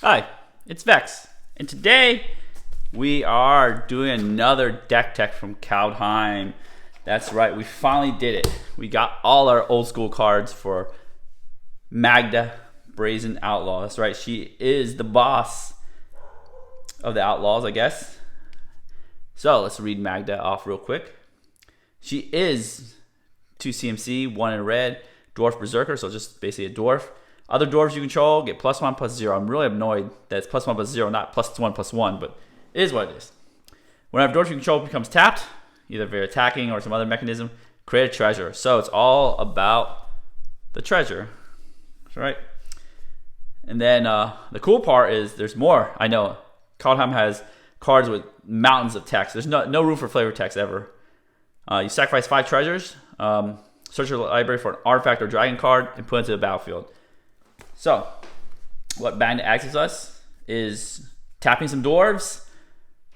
Hi, it's Vex, and today we are doing another deck tech from Kaldheim. That's right, we finally did it. We got all our old school cards for Magda, Brazen, Outlaw. That's right, she is the boss of the Outlaws, I guess. So let's read Magda off real quick. She is 2 CMC, 1 in red, Dwarf Berserker, so just basically a dwarf. Other dwarves you control get +1/+0. I'm really annoyed that it's +1/+0, not +1/+1, but it is what it is. Whenever dwarf you control becomes tapped, either via attacking or some other mechanism, create a treasure. So it's all about the treasure. That's right. And then the cool part is there's more. I know Kaldheim has cards with mountains of text. There's no room for flavor text ever. You sacrifice 5 treasures, search your library for an artifact or dragon card, and put it into the battlefield. So, what Magda asks us is tapping some dwarves,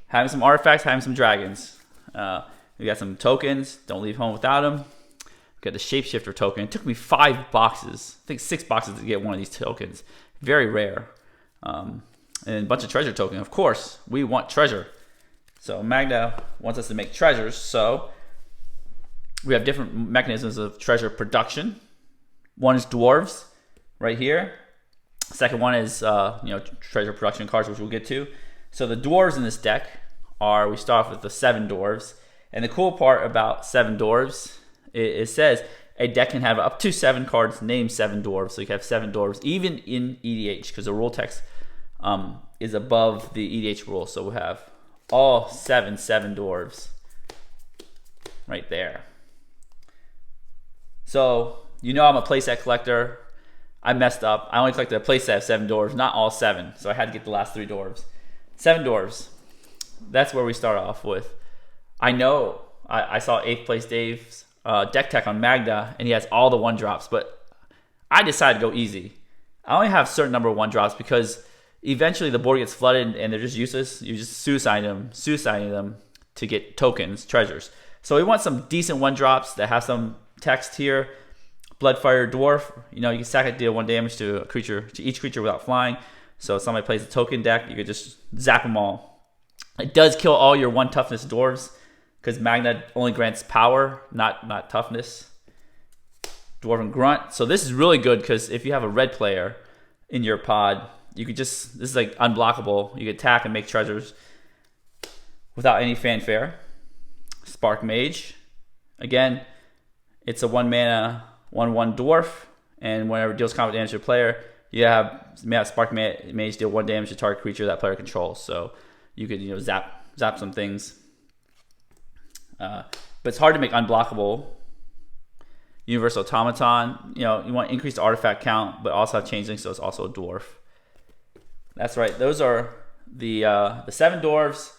having some artifacts, having some dragons. We got some tokens. Don't leave home without them. We got the shapeshifter token. It took me 5 boxes, I think 6 boxes to get one of these tokens. Very rare. And a bunch of treasure token. Of course, we want treasure. So Magda wants us to make treasures. So we have different mechanisms of treasure production. One is dwarves. Right here. Second one is treasure production cards, which we'll get to. So the dwarves in this deck are, we start off with the 7 dwarves. And the cool part about 7 dwarves, it says a deck can have up to 7 cards named 7 dwarves. So you can have 7 dwarves, even in EDH, because the rule text is above the EDH rule. So we'll have all 7 dwarves right there. So you know I'm a playset collector. I messed up. I only collected a playset of 7 dwarves, not all 7. So I had to get the last 3 dwarves. 7 dwarves. That's where we start off with. I know I saw 8th place Dave's deck tech on Magda, and he has all the 1-drops, but I decided to go easy. I only have a certain number of 1-drops because eventually the board gets flooded and they're just useless. You're just suiciding them to get tokens, treasures. So we want some decent 1-drops that have some text here. Bloodfire Dwarf, you can stack it, deal 1 damage to each creature without flying. So if somebody plays a token deck, you could just zap them all. It does kill all your 1 toughness dwarves because Magda only grants power, not toughness. Dwarven Grunt. So this is really good because if you have a red player in your pod, you could this is like unblockable. You could attack and make treasures without any fanfare. Spark Mage. Again, it's a 1-mana 1/1 dwarf, and whenever it deals combat damage to a player, you have Spark Mage deal 1 damage to target creature that player controls. So you could zap some things, but it's hard to make unblockable. Universal Automaton, you want to increase the artifact count, but also have changelings, so it's also a dwarf. That's right. Those are the 7 dwarves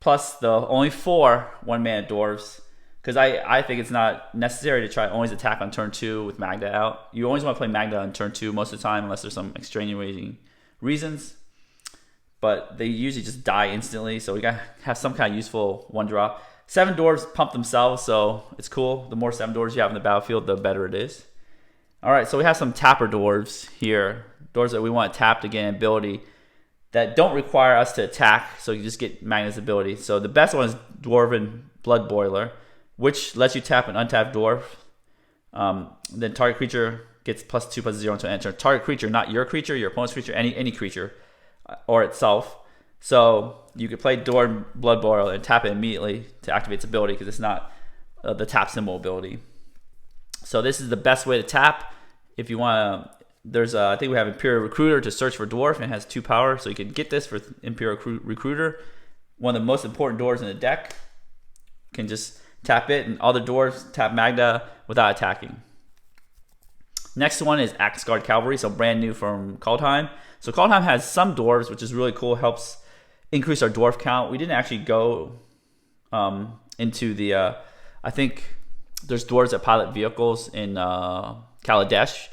plus the only 4 1-mana dwarves. Because I think it's not necessary to try always attack on turn 2 with Magda out. You always want to play Magda on turn 2 most of the time unless there's some extenuating reasons. But they usually just die instantly, so we got to have some kind of useful 1-drop. 7 dwarves pump themselves, so it's cool. The more 7 dwarves you have in the battlefield, the better it is. Alright, so we have some tapper dwarves here. Dwarves that we want to tap to get an ability that don't require us to attack, so you just get Magda's ability. So the best one is Dwarven Blood Boiler, which lets you tap an untapped dwarf. Then target creature gets +2/+0 until end turn. Target creature, not your creature, your opponent's creature, any creature, or itself. So you could play Dwarven Blood Boiler and tap it immediately to activate its ability because it's not the tap symbol ability. So this is the best way to tap. If you want to, I think we have Imperial Recruiter to search for dwarf, and it has 2 power, so you can get this for Imperial Recruiter. One of the most important dwarves in the deck. Can just tap it, and all the dwarves tap Magda without attacking. Next one is Axe Guard Cavalry, so brand new from Kaldheim. So Kaldheim has some dwarves, which is really cool, helps increase our dwarf count. We didn't actually go into the, I think there's dwarves that pilot vehicles in Kaladesh.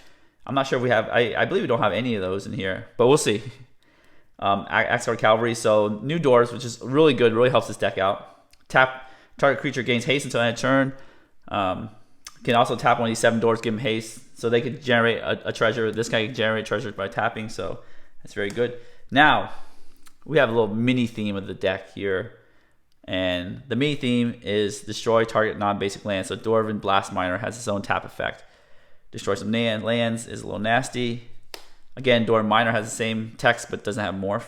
I'm not sure if we have, I believe we don't have any of those in here, but we'll see. Axe Guard Cavalry, so new dwarves, which is really good, really helps this deck out. Tap target creature gains haste until end of turn. Can also tap one of these 7 dwarves, give them haste, so they could generate a treasure. This guy can generate treasures by tapping, so that's very good. Now, we have a little mini theme of the deck here. And the mini theme is destroy target non-basic lands. So Dwarven Blast Miner has its own tap effect. Destroy some lands is a little nasty. Again, Dwarven Miner has the same text but doesn't have morph.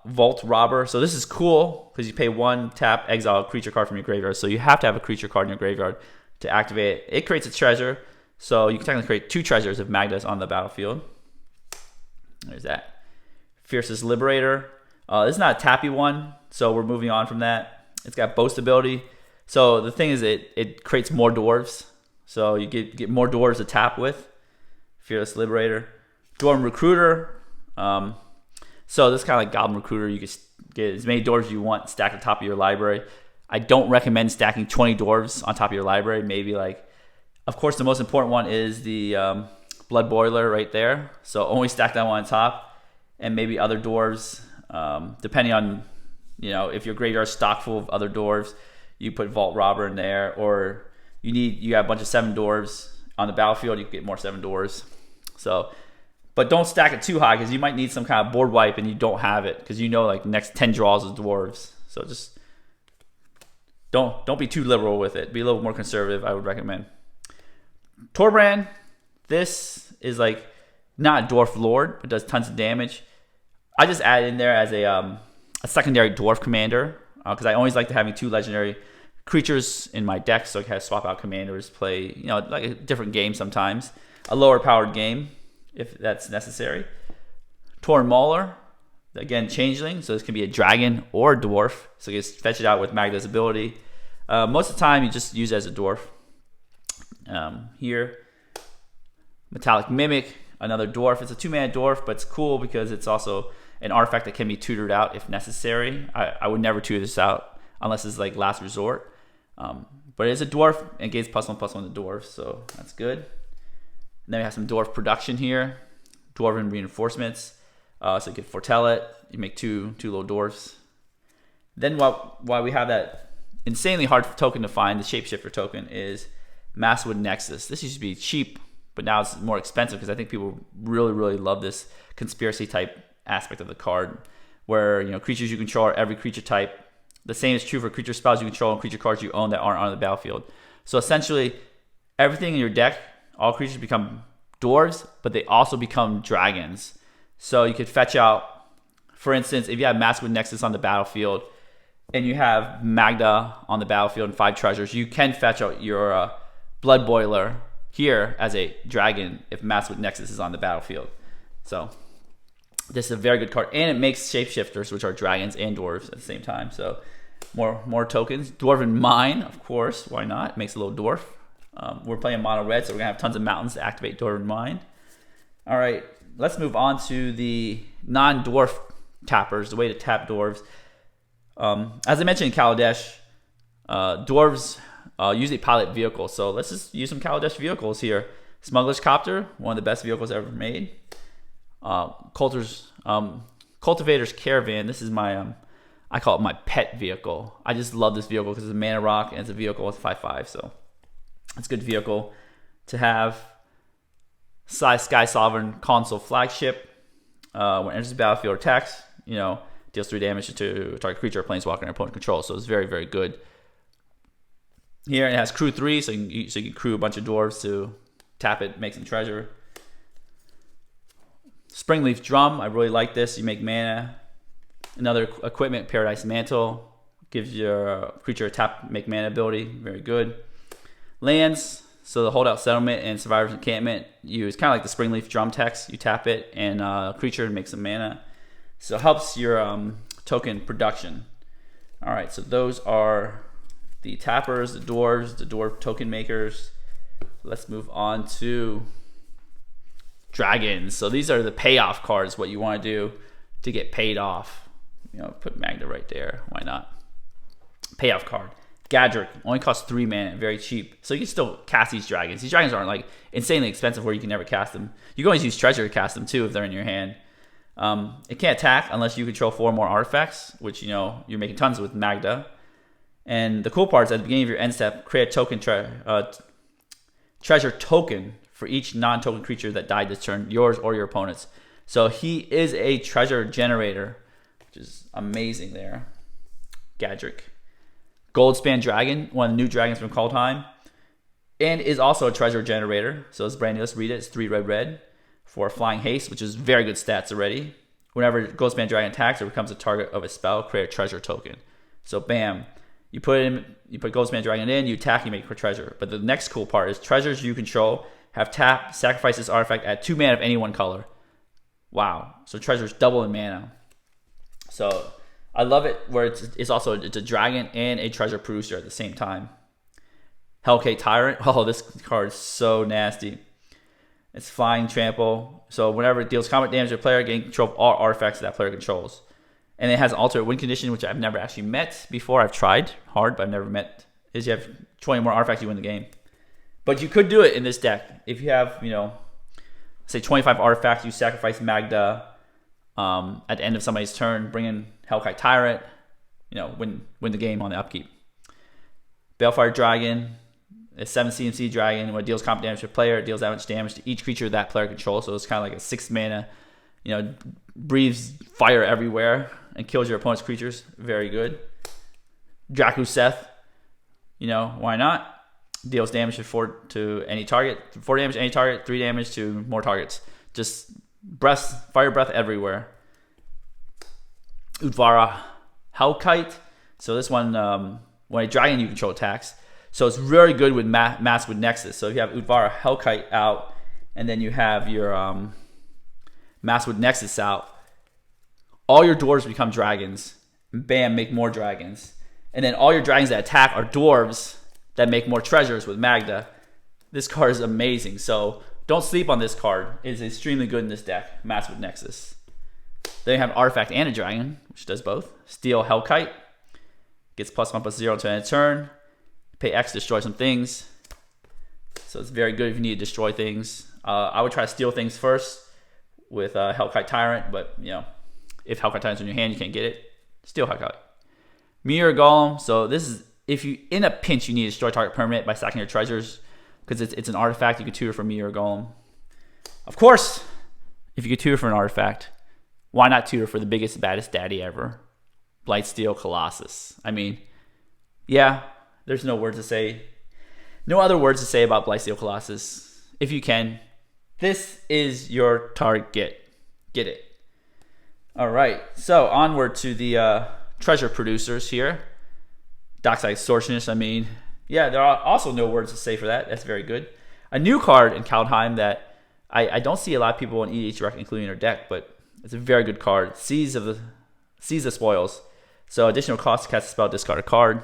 Vault Robber. So this is cool because you pay 1, tap, exile a creature card from your graveyard. So you have to have a creature card in your graveyard to activate it. It creates a treasure. So you can technically create 2 treasures if Magda is on the battlefield. There's that. Fiercest Liberator. This is not a tappy one, so we're moving on from that. It's got boast ability. So the thing is, it creates more dwarves. So you get more dwarves to tap with. Fearless Liberator. Dwarven Recruiter. So this is kind of like Goblin Recruiter. You can get as many dwarves you want, stack on top of your library. I don't recommend stacking 20 dwarves on top of your library. Maybe like, of course, the most important one is the Blood Boiler right there. So only stack that one on top, and maybe other dwarves. Depending on, if your graveyard's stocked full of other dwarves, you put Vault Robber in there, or you have a bunch of 7 dwarves on the battlefield, you can get more 7 dwarves. So, but don't stack it too high because you might need some kind of board wipe and you don't have it because like next 10 draws is dwarves. So just don't be too liberal with it. Be a little more conservative, I would recommend. Torbrand, this is like not a dwarf lord, but does tons of damage. I just add in there as a secondary dwarf commander because I always like to having 2 legendary creatures in my deck, so I can swap out commanders, play like a different game sometimes, a lower powered game if that's necessary. Torn Mauler, again changeling, so this can be a dragon or a dwarf, so you just fetch it out with Magda's ability. Most of the time you just use it as a dwarf. Here, Metallic Mimic, another dwarf. It's a 2-mana dwarf, but it's cool because it's also an artifact that can be tutored out if necessary. I would never tutor this out unless it's like last resort. But it is a dwarf and gains +1/+1 to dwarves, so that's good. And then we have some dwarf production here. Dwarven Reinforcements. So you can foretell it. You make two little dwarfs. Then while we have that insanely hard token to find, the Shapeshifter token, is Masswood Nexus. This used to be cheap, but now it's more expensive because I think people really, really love this conspiracy type aspect of the card, where creatures you control are every creature type. The same is true for creature spells you control and creature cards you own that aren't on the battlefield. So essentially, everything in your deck, all creatures become dwarves, but they also become dragons. So you could fetch out, for instance, if you have Masswood Nexus on the battlefield and you have Magda on the battlefield and 5 treasures, you can fetch out your Blood Boiler here as a dragon if Masswood Nexus is on the battlefield. So this is a very good card, and it makes Shapeshifters, which are dragons and dwarves at the same time. So more tokens. Dwarven Mine, of course, why not? It makes a little dwarf. We're playing mono red, so we're gonna have tons of mountains to activate Dwarven Mine. All right, let's move on to the non-dwarf tappers, the way to tap dwarves. As I mentioned in Kaladesh, dwarves use a pilot vehicle, so let's just use some Kaladesh vehicles here. Smuggler's Copter, one of the best vehicles ever made. Cultivator's Caravan. This is my I call it my pet vehicle. I just love this vehicle because it's a mana rock and it's a vehicle with 5/5, so it's a good vehicle to have. Sky Sovereign Console Flagship. When it enters the battlefield or attacks, deals 3 damage to a target creature or planeswalker and opponent control. So it's very, very good. Here it has crew 3, so you can crew a bunch of dwarves to tap it, make some treasure. Springleaf Drum, I really like this. You make mana. Another equipment, Paradise Mantle, gives your creature a tap, make mana ability. Very good. Lands, so the Holdout Settlement and Survivor's Encampment, it's kind of like the Springleaf Drum text. You tap it and creature makes some mana. So it helps your token production. All right, so those are the tappers, the dwarves, the dwarf token makers. Let's move on to dragons. So these are the payoff cards, what you want to do to get paid off. Put Magda right there. Why not? Payoff card. Gadrick only costs 3 mana, very cheap. So you can still cast these dragons. These dragons aren't like insanely expensive where you can never cast them. You can always use treasure to cast them too if they're in your hand. It can't attack unless you control 4 more artifacts, which you're making tons with Magda. And the cool part is at the beginning of your end step, create a token treasure token for each non-token creature that died this turn, yours or your opponent's. So he is a treasure generator, which is amazing there. Gadrick. Goldspan Dragon, one of the new dragons from Kaldheim, and is also a treasure generator. So it's brand new. Let's read it. It's 3 red for flying haste, which is very good stats already. Whenever Goldspan Dragon attacks or becomes a target of a spell, create a treasure token. So bam, you put Goldspan Dragon in, you attack, you make a treasure. But the next cool part is treasures you control have tap, sacrifice this artifact, add 2 mana of any one color. Wow. So treasures double in mana. So I love it where it's a dragon and a treasure producer at the same time. Hellkite Tyrant. Oh, this card is so nasty. It's flying trample. So whenever it deals combat damage to a player, gain control of all artifacts that player controls. And it has an alternate win condition, which I've never actually met before. I've tried hard, but I've never met. Is you have 20 more artifacts, you win the game. But you could do it in this deck. If you have, say 25 artifacts, you sacrifice Magda at the end of somebody's turn, bring in Hellkite Tyrant, win the game on the upkeep. Balefire Dragon, a 7 CMC dragon. When it deals combat damage to a player, it deals that much damage to each creature that player controls. So it's kind of like a 6 mana, breathes fire everywhere and kills your opponent's creatures. Very good. Draku Seth, why not? Deals damage to any target. 4 damage to any target, 3 damage to more targets. Just fire breath everywhere. Udvara Hellkite. So this one, when a dragon you control attacks. So it's very good with Masswood Nexus. So if you have Udvara Hellkite out, and then you have your Masswood Nexus out, all your dwarves become dragons. Bam, make more dragons. And then all your dragons that attack are dwarves that make more treasures with Magda. This card is amazing. So don't sleep on this card. It is extremely good in this deck, Masswood Nexus. Then you have an artifact and a dragon, which does both. Steel Hellkite. Gets +1/+0 to end of turn. Pay X to destroy some things. So it's very good if you need to destroy things. I would try to steal things first with Hellkite Tyrant, but if Hellkite Tyrant's in your hand, you can't get it. Steal Hellkite. Meteor Golem. So this is if you in a pinch you need to destroy target permanent by stacking your treasures, because it's an artifact. You can tutor for Meteor Golem. Of course, if you could tutor for an artifact, why not tutor for the biggest, baddest daddy ever? Blightsteel Colossus. I mean, yeah, there's no other words to say about Blightsteel Colossus. If you can, this is your target. Get it. All right, so onward to the treasure producers here. Dockside Extortionist. I mean, yeah, there are also no words to say for that. That's very good. A new card in Kaldheim that I don't see a lot of people in EDH including in their deck, but it's a very good card. Seize the Spoils. So additional cost to cast a spell, discard a card.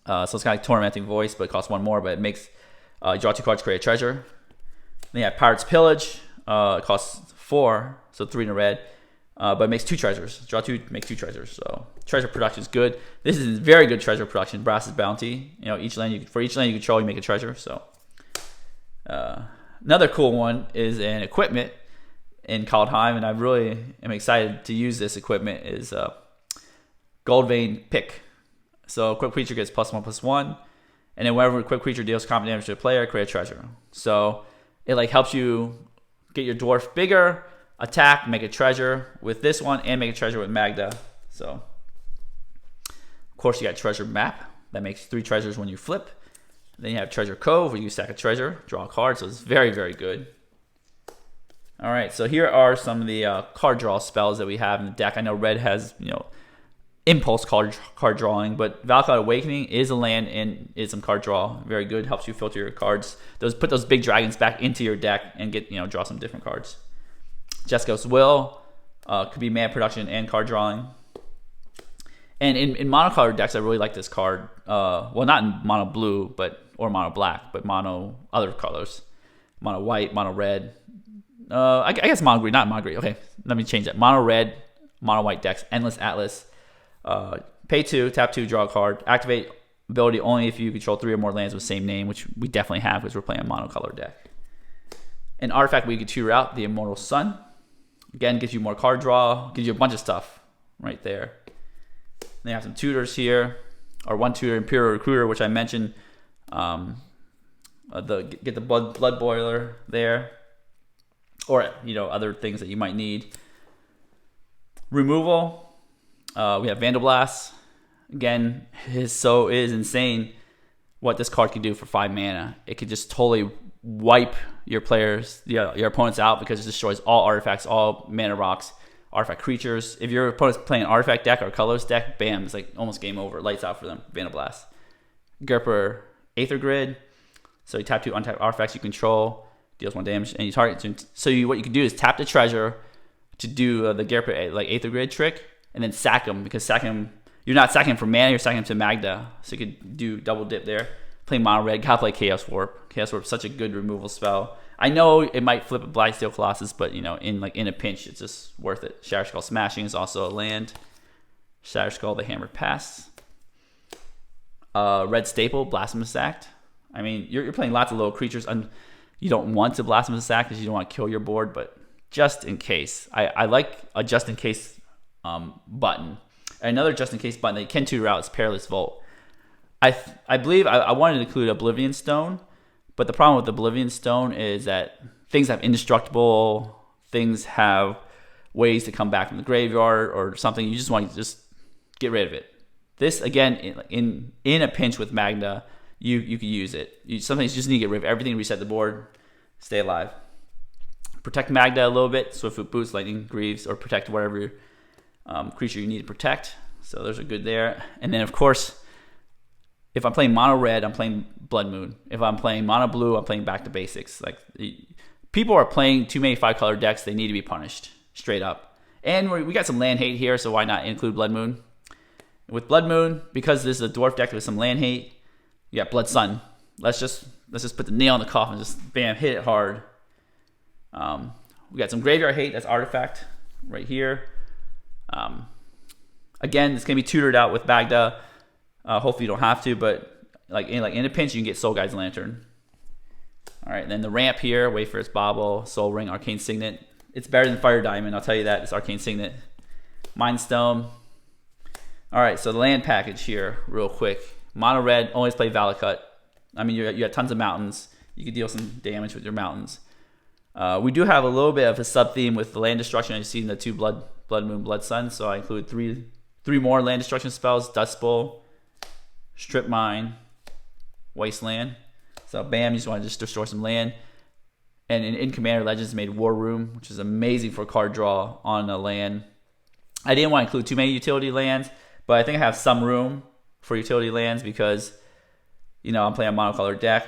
So it's kind of like Tormenting Voice, but it costs 1 more, but it makes draw 2 cards, create a treasure. Then you have Pirate's Pillage. It costs 4, so 3 in a red. But it makes 2 treasures. Draw 2, make 2 treasures. So treasure production is good. This is very good treasure production. Brass's Bounty. Each land you control, you make a treasure. So another cool one is an equipment in Kaldheim, and I really am excited to use this equipment. Is Goldvein Pick. So equipped creature gets +1/+1, and then whenever a equipped creature deals combat damage to a player, create a treasure. So it helps you get your dwarf bigger, attack, make a treasure with this one, and make a treasure with Magda. So of course you got treasure map that makes 3 treasures when you flip. Then you have treasure cove where you stack a treasure, draw a card. So it's very, very good. All right, so here are some of the card draw spells that we have in the deck. I know red has impulse card drawing, but Valakut Awakening is a land and is some card draw. Very good, helps you filter your cards. Put those big dragons back into your deck and get draw some different cards. Jessica's Will could be mana production and card drawing. And in monocolored decks, I really like this card. Well, not in mono blue, or mono black, but mono other colors. Mono white, mono red. I guess mono green, not mono green. Okay, let me change that. Mono red, mono white decks. Endless Atlas. Pay 2, tap 2, draw a card. Activate ability only if you control 3 or more lands with the same name, which we definitely have because we're playing a monocolored deck. An artifact we could tutor out, the Immortal Sun. Again, gives you more card draw, gives you a bunch of stuff right there. Then you have some tutors here, or 1 tutor, Imperial Recruiter, which I mentioned. Get the blood boiler there. or other things that you might need. Removal, we have Vandal Blast. Again, it is insane what this card can do for 5 mana. It could just totally wipe your opponents out because it destroys all artifacts, all mana rocks, artifact creatures. If your opponent's playing an artifact deck or a colorless deck, bam, it's like almost game over. Lights out for them. Vandal Blast. Gerper Aether Grid. So you tap 2 untapped artifacts you control, deals 1 damage, and you target. So what you can do is tap the treasure to do the Gerper Aether Grid trick, and then sack him, because you're not sacking him for mana, you're sacking him to Magda. So you could do double dip there. Play mono red, gotta play Chaos Warp. Chaos Warp is such a good removal spell. I know it might flip a Blightsteel Colossus, but in a pinch, it's just worth it. Shatter Skull Smashing is also a land. Shatter Skull, the Hammer Pass. Red Staple, Blasphemous Act. I mean, you're playing lots of little creatures, and you don't want to Blasphemous Act because you don't want to kill your board, but just in case. I like a just in case button. Another just in case button that you can tutor out is Perilous Vault. I believe I wanted to include Oblivion Stone, but the problem with Oblivion Stone is that things have indestructible, things have ways to come back from the graveyard or something. You just want to just get rid of it. This, again, in a pinch with Magda, you can use it. Sometimes you just need to get rid of everything, reset the board, stay alive. Protect Magda a little bit, Swiftfoot Boots, Lightning Greaves, or protect whatever creature you need to protect. So those are good there. And then, of course, if I'm playing mono red, I'm playing Blood Moon. If I'm playing mono blue, I'm playing Back to Basics. Like, people are playing too many 5-color decks. They need to be punished, straight up. And we got some land hate here, so why not include Blood Moon? With Blood Moon, because this is a dwarf deck with some land hate, you got Blood Sun. Let's just put the nail in the coffin. Just bam, hit it hard. We got some graveyard hate. That's artifact right here. Again, it's gonna be tutored out with Magda. Hopefully you don't have to, but in a pinch, you can get Soul Guide's Lantern. All right, and then the ramp here, wait for its Bauble, Soul Ring, Arcane Signet. It's better than Fire Diamond, I'll tell you that. It's Arcane Signet. Mind Stone. All right, so the land package here, real quick. Mono red, always play Valakut. I mean, you got tons of mountains. You can deal some damage with your mountains. We do have a little bit of a sub-theme with the land destruction. I've seen the 2 Blood Moon, Blood Sun, so I include three more land destruction spells: Dust Bowl, Strip Mine, Wasteland. So bam, you just want to just destroy some land. And in Commander Legends made War Room, which is amazing for card draw on a land. I didn't want to include too many utility lands, but I think I have some room for utility lands because, I'm playing a monocolored deck.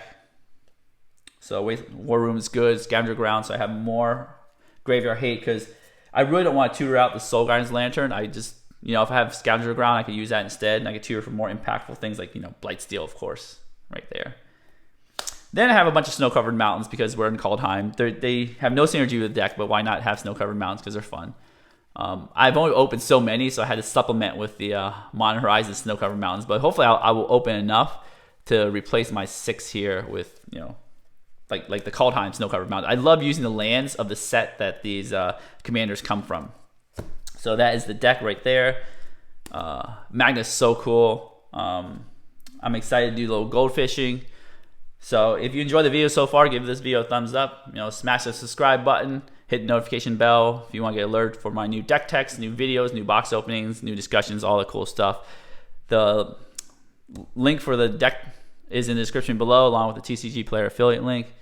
So War Room is good. Scavenger Ground, so I have more graveyard hate because I really don't want to tutor out the Soul Guide's Lantern. I just, if I have Scavenger Ground, I could use that instead, and I could tutor for more impactful things like, Blightsteel, of course, right there. Then I have a bunch of snow-covered mountains because we're in Kaldheim. They have no synergy with the deck, but why not have snow-covered mountains because they're fun. I've only opened so many, so I had to supplement with the Modern Horizons snow-covered mountains, but hopefully I will open enough to replace my 6 here with, like the Kaldheim snow-covered mountain. I love using the lands of the set that these commanders come from. So that is the deck right there. Magda's so cool. I'm excited to do a little Goldfishing. So if you enjoyed the video so far, give this video a thumbs up. Smash the subscribe button, hit the notification bell if you want to get alert for my new deck techs, new videos, new box openings, new discussions, all the cool stuff. The link for the deck is in the description below, along with the TCG Player affiliate link.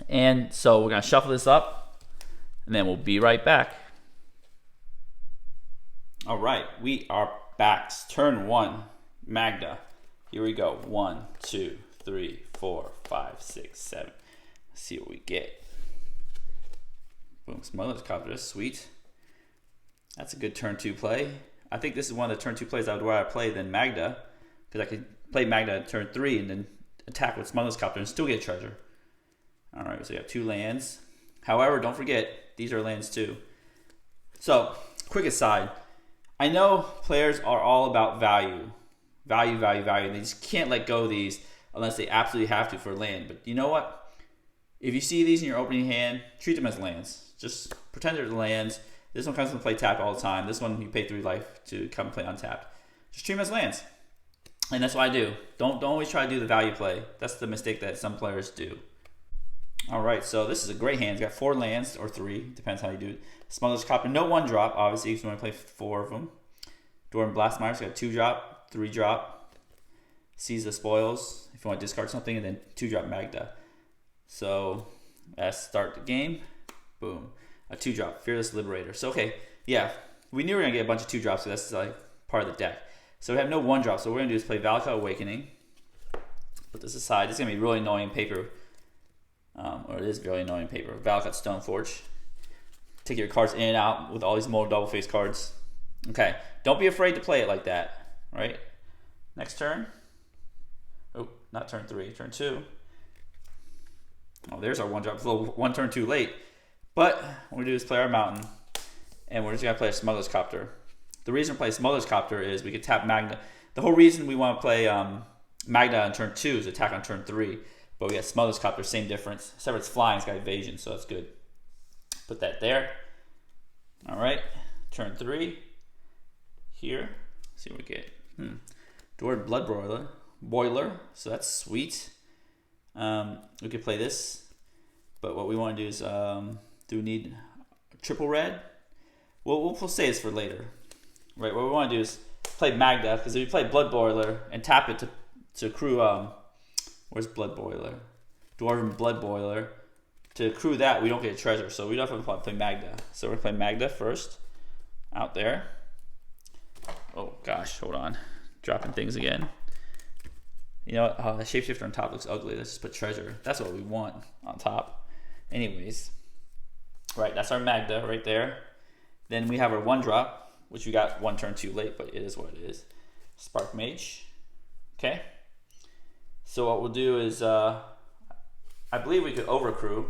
And so we're going to shuffle this up, and then we'll be right back. All right, we are back. Turn 1, Magda. Here we go. 1, 2, 3, 4, 5, 6, 7. Let's see what we get. Boom, Smuggler's Copter. Sweet. That's a good turn 2 play. I think this is one of the turn 2 plays I would rather play than Magda, because I could play Magda at turn 3 and then attack with Smuggler's Copter and still get a treasure. All right, so we have 2 lands. However, don't forget, these are lands too. So, quick aside. I know players are all about value. Value. They just can't let go of these unless they absolutely have to for land. But you know what? If you see these in your opening hand, treat them as lands. Just pretend they're lands. This one comes from play tapped all the time. This one you pay 3 life to come play untapped. Just treat them as lands. And that's what I do. Don't always try to do the value play. That's the mistake that some players do. All right, so this is a great hand. It's got 4 lands, or 3, depends how you do it. Smuggler's Copter, no 1-drop, obviously, if you want to play 4 of them. Dwarven Blastmire's got 2-drop, 3-drop. Seize the Spoils, if you want to discard something, and then 2-drop Magda. So, let's start the game. Boom. A 2-drop, Fearless Liberator. So, okay, yeah, we knew we were going to get a bunch of 2-drops, so that's like part of the deck. So we have no 1-drop, so what we're going to do is play Valakut Awakening. Put this aside. This is going to be really annoying paper. Or it is really annoying paper. Valakut Stoneforge. Take your cards in and out with all these molded double face cards. Okay, don't be afraid to play it like that, right? Next turn. Oh, not turn 3, turn 2. Oh, there's our 1-drop. It's a little 1 turn too late. But what we do is play our mountain, and we're just gonna play a Smuggler's Copter. The reason we play Smuggler's Copter is we could tap Magda. The whole reason we want to play Magda on turn 2 is attack on turn 3. But we got Smuggler's Copter, same difference. Except it's flying, it's got evasion, so that's good. Put that there. All right, turn 3. Here, let's see what we get. Dwarven Blood Boiler, so that's sweet. We could play this, but what we want to do is, do we need triple red? We'll say this for later. Right, what we want to do is play Magda, because if you play Blood Boiler and tap it to accrue, where's Blood Boiler? Dwarven Blood Boiler. To accrue that, we don't get a treasure, so we don't have to play Magda. So we're going to play Magda first, out there. Oh gosh, hold on. Dropping things again. You know, the shapeshifter on top looks ugly. Let's just put treasure. That's what we want on top. Anyways. Right, that's our Magda right there. Then we have our 1-drop, which we got 1 turn too late, but it is what it is. Spark Mage. Okay. So what we'll do is, I believe we could overcrew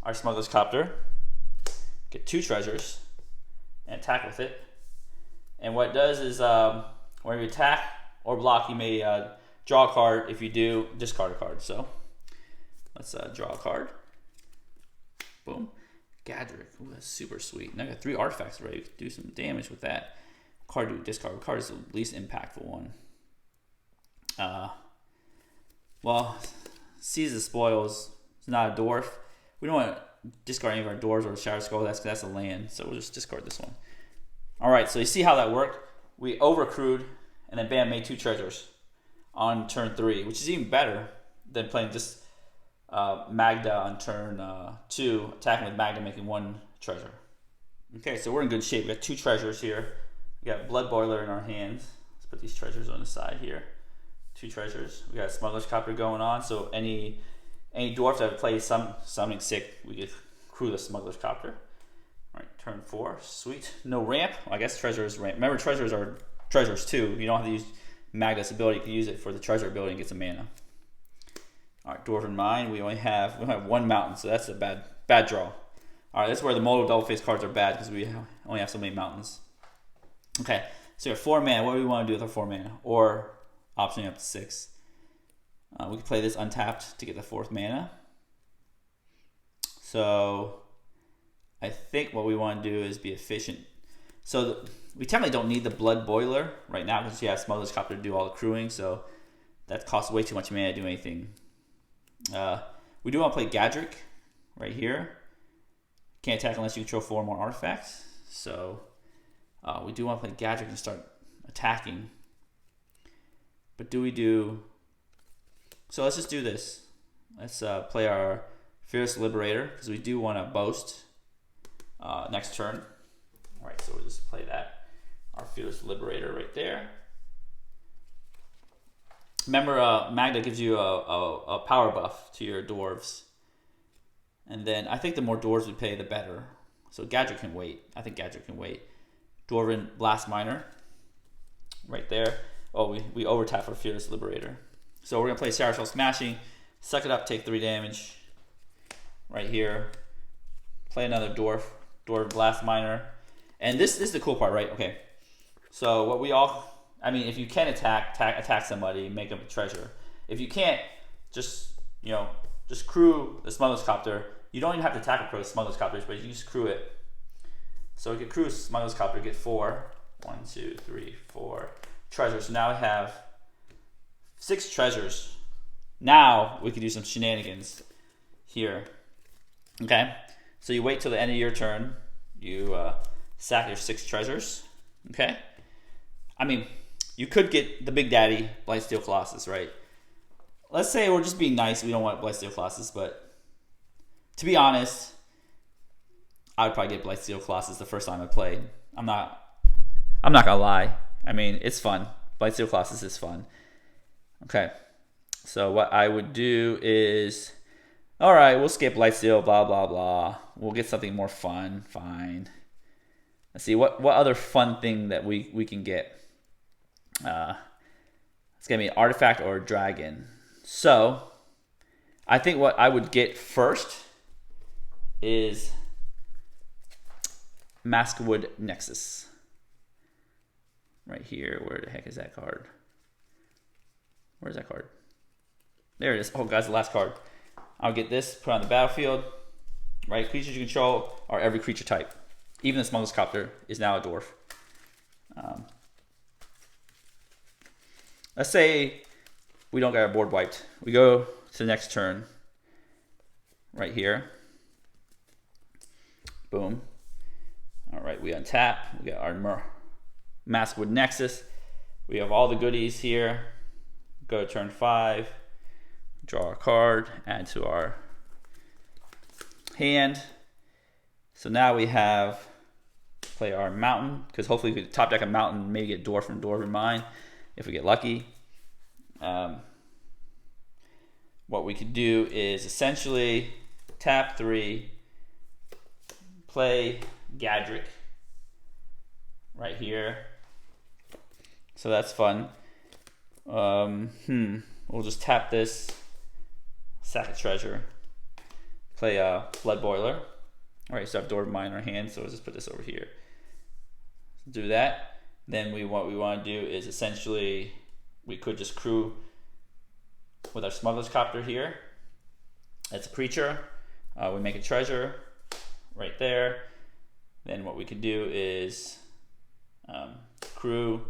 our Smuggler's Copter, get 2 treasures, and attack with it. And what it does is, when you attack or block, you may draw a card. If you do, discard a card. So let's draw a card. Boom. Gadrick. Ooh, that's super sweet. Now I got 3 artifacts ready. We could do some damage with that. Card to discard. Card is the least impactful one. Well, Seize the Spoils. It's not a dwarf. We don't want to discard any of our dwarves or Shadow Skull. That's a land. So we'll just discard this one. All right, so you see how that worked? We overcrewed, and then bam, made 2 treasures on turn 3, which is even better than playing just Magda on turn 2, attacking with Magda, making 1 treasure. Okay, so we're in good shape. We got 2 treasures here. We got Blood Boiler in our hands. Let's put these treasures on the side here. 2 treasures. We got Smuggler's Copter going on, so any dwarf that plays something sick, we could crew the Smuggler's Copter. All right, turn 4, sweet. No ramp. Well, I guess treasure is ramp. Remember, treasures are treasures too. You don't have to use Magda's ability. You can use it for the treasure ability and get some mana. All right, Dwarven Mine. We only have 1 mountain, so that's a bad draw. All right, that's where the molded double face cards are bad, because we only have so many mountains. Okay, so we have 4 mana. What do we want to do with our 4 mana? Or optioning up to 6. We can play this untapped to get the 4th mana. So I think what we want to do is be efficient. So we technically don't need the Blood Boiler right now, because you have Smuggler's Copter to do all the crewing, so that costs way too much mana to do anything. We do want to play Gadrick right here. Can't attack unless you control 4 more artifacts. So we do want to play Gadrick and start attacking. But do we do... So let's just do this. Let's play our Fearless Liberator, because we do want to boast next turn. All right, so we'll just play that. Our Fearless Liberator right there. Remember, Magda gives you a power buff to your dwarves. And then I think the more dwarves we pay, the better. So Gadrick can wait. I think Gadrick can wait. Dwarven Blast Miner right there. Oh, we overtap our Fearless Liberator. So we're going to play Sour Shell Smashing. Suck it up, take 3 damage. Right here. Play another Dwarven Blast Miner. And this is the cool part, right? Okay. So what we all... I mean, if you can attack somebody, make them a treasure. If you can't, just crew the Smuggler's Copter. You don't even have to attack or crew the Smuggler's Copters, but you can just crew it. So we could crew Smuggler's Copter, get 4. 1, 2, 3, 4 treasures. So now we have 6 treasures. Now we could do some shenanigans. here. Okay, so you wait till the end of your turn. You sack your 6 treasures. Okay, I mean, you could get the Big Daddy Blightsteel Colossus, right? Let's say we're just being nice. We don't want Blightsteel Colossus, but to be honest, I would probably get Blightsteel Colossus the first time I played. I'm not gonna lie. I mean, it's fun. Blightsteel Colossus is fun. Okay, so what I would do is, all right, we'll skip Blightsteel, blah blah blah. We'll get something more fun. Fine. Let's see what other fun thing that we can get. It's gonna be an artifact or a dragon. So I think what I would get first is Maskwood Nexus. Right here. Where the heck is that card? Where's that card? There it is. Oh, guys, the last card. I'll get this, put on the battlefield. Right? Creatures you control are every creature type. Even the Smuggler's Copter is now a dwarf. Let's say we don't get our board wiped. We go to the next turn. Right here. Boom. All right, we untap. We got our Maskwood Nexus. We have all the goodies here. Go to turn 5. Draw a card. Add to our hand. So now we have play our mountain, because hopefully we could top deck a mountain, maybe get dwarf from Dwarven Mine if we get lucky. What we could do is essentially tap 3, play Gadrick right here. So that's fun. We'll just tap this, sack a treasure, play a Blood Boiler. All right, so I have Dwarven Mine in our hand, so we'll just put this over here. Do that. Then what we want to do is essentially, we could just crew with our Smuggler's Copter here. That's a creature. We make a treasure right there. Then what we could do is crew.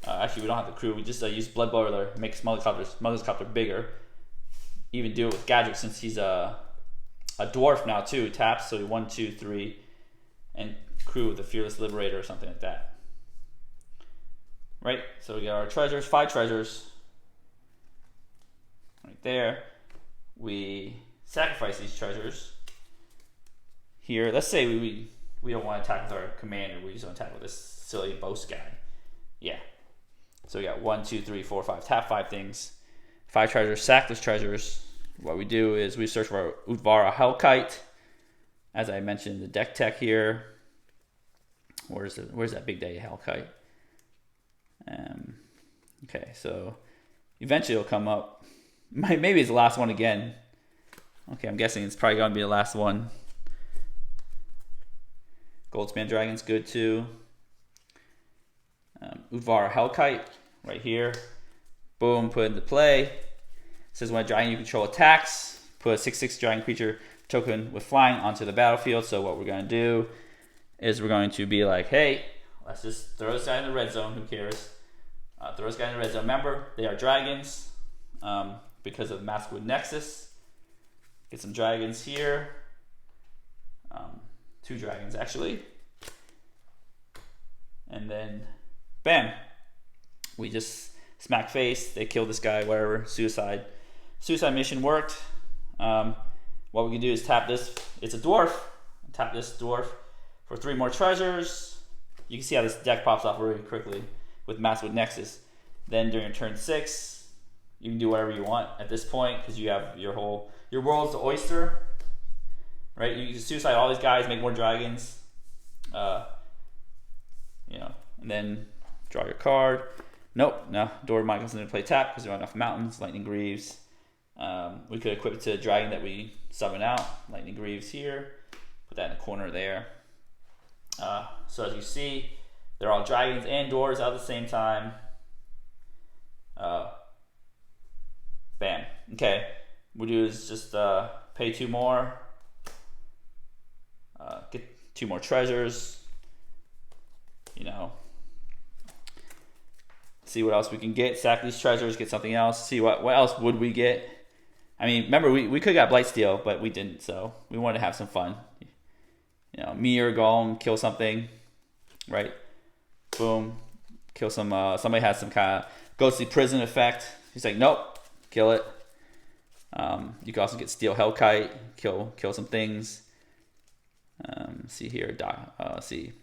Actually, we don't have to crew. We just use Blood Boiler, make Smuggler's Copter bigger. Even do it with Gadrick since he's a dwarf now too. Taps, so 1, 2, 3, and crew with the Fearless Liberator or something like that. Right, so we got our treasures, 5 treasures. Right there. We sacrifice these treasures. Here, let's say we don't want to attack with our commander. We just want to attack with this silly boast guy. Yeah. So we got 1, 2, 3, 4, 5. Tap 5 things. 5 treasures, sack those treasures. What we do is we search for our Utvara Hellkite. As I mentioned, the deck tech here. Where's that Big Day Hellkite? Okay, so eventually it'll come up. Maybe it's the last one again. Okay, I'm guessing it's probably going to be the last one. Goldspan Dragon's good too. Utvara Hellkite right here. Boom, put into play. It says when a dragon you control attacks, put a 6/6 dragon creature token with flying onto the battlefield. So what we're going to do is we're going to be like, hey, let's just throw this guy in the red zone. Who cares? Throw this guy in the red zone. Remember, they are dragons because of Maskwood Nexus. Get some dragons here. 2 dragons actually. And then, bam. We just smack face. They kill this guy, whatever. Suicide mission worked. What we can do is tap this. It's a dwarf. Tap this dwarf for 3 more treasures. You can see how this deck pops off really quickly with Maskwood Nexus. Then during turn 6, you can do whatever you want at this point because you have your world's the oyster, right? You can suicide all these guys, make more dragons, and then draw your card. Nope, no. Dwarven Mine comes into play tap because there aren't enough mountains. Lightning Greaves. We could equip it to a dragon that we summon out. Lightning Greaves here. Put that in the corner there. So as you see, they're all dragons and dwarves out at the same time. Bam. Okay. What we do is just pay 2 more. Get 2 more treasures. See what else we can get. Sack these treasures, get something else. See what else would we get. I mean, remember, we could have got Blightsteel, but we didn't, so we wanted to have some fun. You know, Meteor Golem, kill something, right? Boom. Kill some, somebody has some kind of ghostly prison effect. He's like, nope, kill it. You can also get Steel Hellkite, kill some things. See here, see.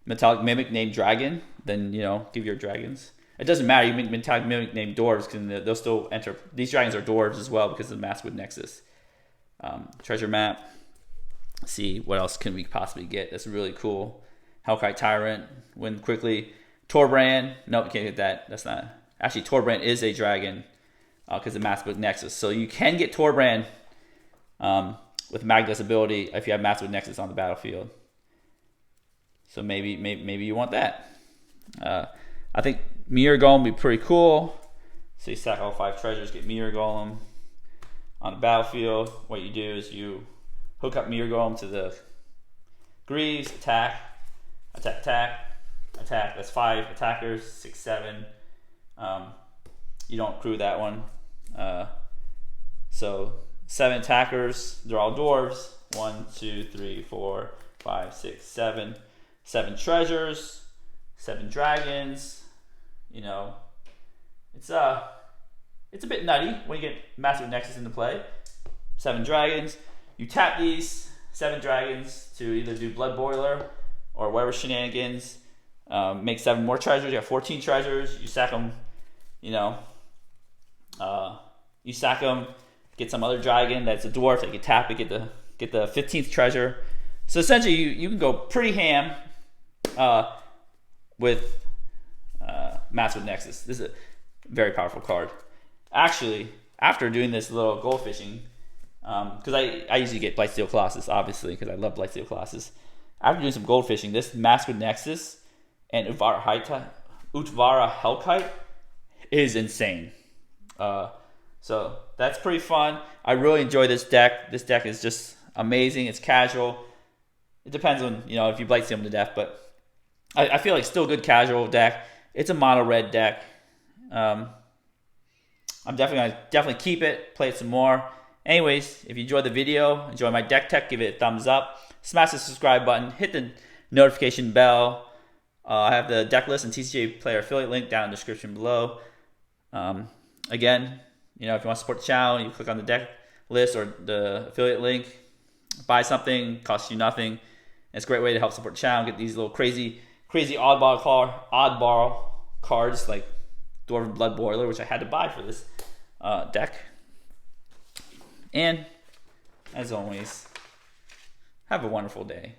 Metallic Mimic named Dragon, then, you know, give your dragons. It doesn't matter. You make Metallic Mimic named Dwarves, because they'll still enter. These dragons are Dwarves as well because of the Maskwood Nexus. Treasure map. See what else can we possibly get. That's really cool. Hellkite Tyrant. Win quickly. Torbrand. Nope, you can't get that. That's not. Actually, Torbrand is a dragon because of Maskwood Nexus. So you can get Torbrand with Magda's ability if you have Maskwood Nexus on the battlefield. So maybe you want that. I think Meteor Golem would be pretty cool. So you sack all 5 treasures, get Meteor Golem on the battlefield. What you do is you hook up Meteor Golem to the Greaves, attack. That's 5 attackers, 6, 7. You don't crew that one. So 7 attackers, they're all dwarves. 1, 2, 3, 4, 5, 6, 7. 7 treasures, 7 dragons. You know, it's a bit nutty when you get Maskwood Nexus into play. 7 dragons. You tap these 7 dragons to either do Blood Boiler or whatever shenanigans. Make 7 more treasures. You have 14 treasures. You sack them. You know, you sack them. Get some other dragon that's a dwarf that you tap it. Get the 15th treasure. So essentially, you can go pretty ham with Maskwood Nexus. This is a very powerful card. Actually, after doing this little Goldfishing, because I usually get Blightsteel Colossus, obviously, because I love Blightsteel Colossus. After doing some Goldfishing, this Maskwood Nexus and Utvara Hellkite is insane. So that's pretty fun. I really enjoy this deck. This deck is just amazing. It's casual. It depends on, you know, if you Blightsteel them to death, but I feel like still a good casual deck. It's a mono red deck. I'm definitely keep it, play it some more. Anyways, if you enjoyed the video, enjoy my deck tech, give it a thumbs up. Smash the subscribe button, hit the notification bell. I have the deck list and TCG player affiliate link down in the description below. Again, you know, if you want to support the channel, you click on the deck list or the affiliate link. Buy something, costs you nothing. It's a great way to help support the channel. Get these little crazy oddball cards like Dwarven Blood Boiler, which I had to buy for this deck. And as always, have a wonderful day.